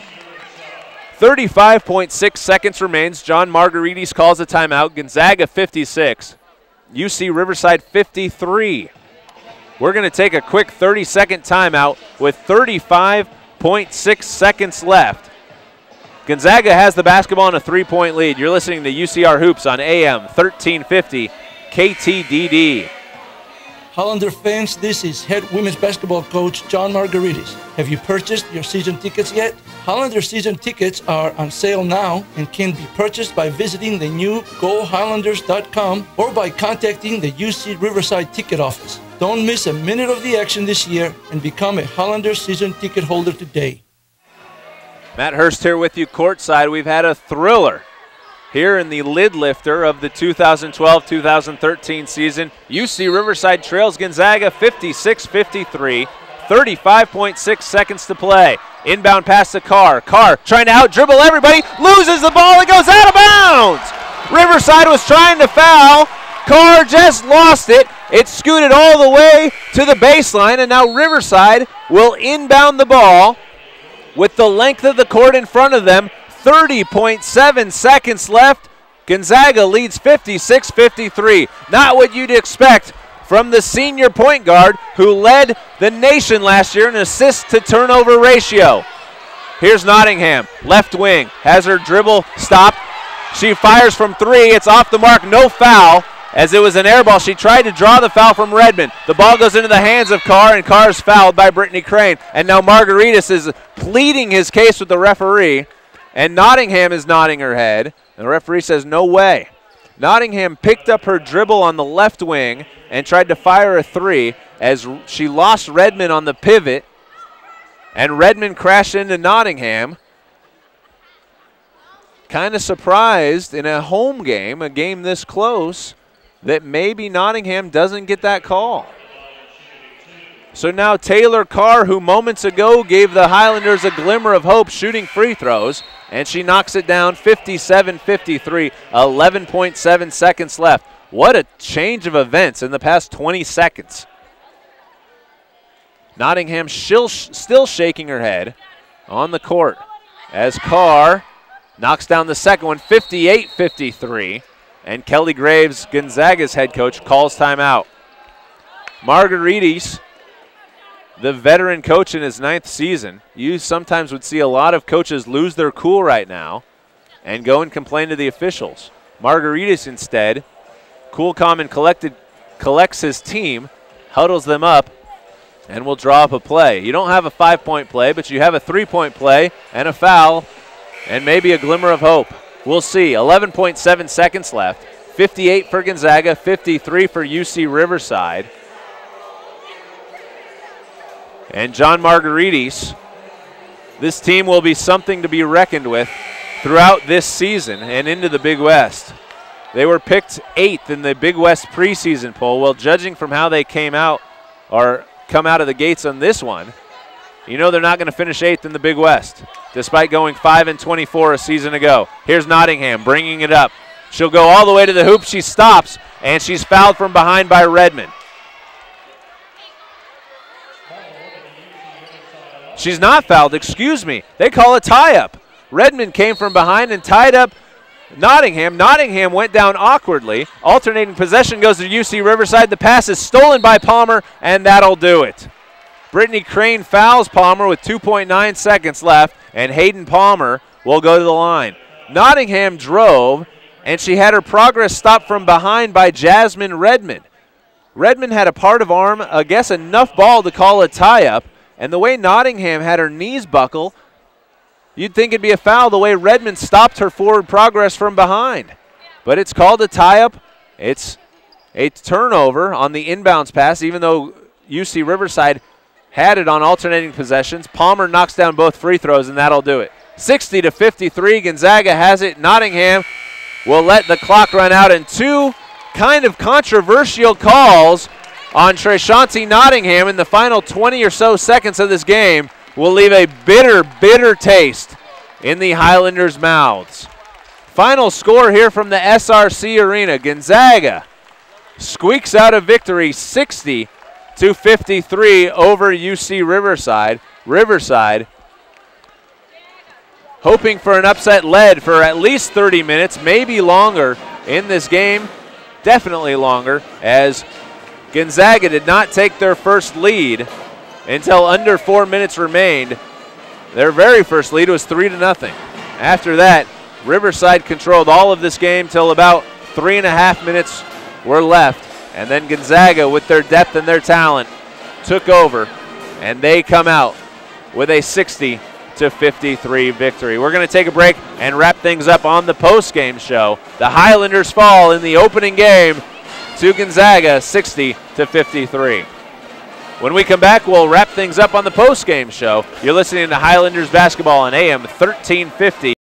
35.6 seconds remains. John Margaritis calls a timeout. Gonzaga 56, UC Riverside 53. We're going to take a quick 30-second timeout with 35.6 seconds left. Gonzaga has the basketball in a 3-point lead. You're listening to UCR Hoops on AM 1350 KTDD. Hollander fans, this is head women's basketball coach John Margaritis. Have you purchased your season tickets yet? Hollander season tickets are on sale now and can be purchased by visiting the new GoHighlanders.com or by contacting the UC Riverside ticket office. Don't miss a minute of the action this year and become a Hollander season ticket holder today. Matt Hurst here with you courtside. We've had a thriller here in the lid lifter of the 2012-2013 season. UC Riverside trails Gonzaga 56-53, 35.6 seconds to play. Inbound pass to Carr. Carr trying to out-dribble everybody, loses the ball, it goes out of bounds. Riverside was trying to foul. Carr just lost it. It scooted all the way to the baseline, and now Riverside will inbound the ball with the length of the court in front of them. 30.7 seconds left. Gonzaga leads 56-53. Not what you'd expect from the senior point guard who led the nation last year in assist to turnover ratio. Here's Nottingham, left wing, has her dribble stopped. She fires from 3. It's off the mark, no foul, as it was an air ball. She tried to draw the foul from Redmond. The ball goes into the hands of Carr, and Carr is fouled by Brittany Crane. And now Margaritis is pleading his case with the referee. And Nottingham is nodding her head. The referee says no way. Nottingham picked up her dribble on the left wing and tried to fire a 3 as she lost Redmond on the pivot. And Redmond crashed into Nottingham. Kind of surprised in a home game, a game this close, that maybe Nottingham doesn't get that call. So now Taylor Carr, who moments ago gave the Highlanders a glimmer of hope shooting free throws, and she knocks it down 57-53, 11.7 seconds left. What a change of events in the past 20 seconds. Nottingham still shaking her head on the court as Carr knocks down the second one, 58-53, and Kelly Graves, Gonzaga's head coach, calls timeout. Margaritis, the veteran coach in his 9th season. You sometimes would see a lot of coaches lose their cool right now and go and complain to the officials. Margaritis instead, cool, calm, and collected, collects his team, huddles them up, and will draw up a play. You don't have a 5-point play, but you have a 3-point play and a foul and maybe a glimmer of hope. We'll see. 11.7 seconds left. 58 for Gonzaga, 53 for UC Riverside. And John Margaritis, this team will be something to be reckoned with throughout this season and into the Big West. They were picked 8th in the Big West preseason poll. Well, judging from how they came out or come out of the gates on this one, you know they're not going to finish 8th in the Big West, despite going 5-24 a season ago. Here's Nottingham bringing it up. She'll go all the way to the hoop. She stops, and she's fouled from behind by Redmond. She's not fouled, excuse me. They call a tie-up. Redmond came from behind and tied up Nottingham. Nottingham went down awkwardly. Alternating possession goes to UC Riverside. The pass is stolen by Palmer, and that'll do it. Brittany Crane fouls Palmer with 2.9 seconds left, and Hayden Palmer will go to the line. Nottingham drove, and she had her progress stopped from behind by Jasmine Redmond. Redmond had a part of arm, I guess enough ball to call a tie-up, and the way Nottingham had her knees buckle, you'd think it'd be a foul the way Redmond stopped her forward progress from behind. But it's called a tie-up. It's a turnover on the inbounds pass, even though UC Riverside had it on alternating possessions. Palmer knocks down both free throws, and that'll do it. 60-53, Gonzaga has it. Nottingham will let the clock run out, and two kind of controversial calls on Treshanti Nottingham in the final 20 or so seconds of this game will leave a bitter, bitter taste in the Highlanders' mouths. Final score here from the SRC Arena. Gonzaga squeaks out a victory 60-53 over UC Riverside. Riverside hoping for an upset, led for at least 30 minutes, maybe longer in this game, definitely longer, as Gonzaga did not take their first lead until under 4 minutes remained. Their very first lead was 3-0. After that, Riverside controlled all of this game till about 3.5 minutes were left, and then Gonzaga, with their depth and their talent, took over, and they come out with a 60-53 victory. We're going to take a break and wrap things up on the post-game show. The Highlanders fall in the opening game to Gonzaga, 60-53. When we come back, we'll wrap things up on the post-game show. You're listening to Highlanders basketball on AM 1350.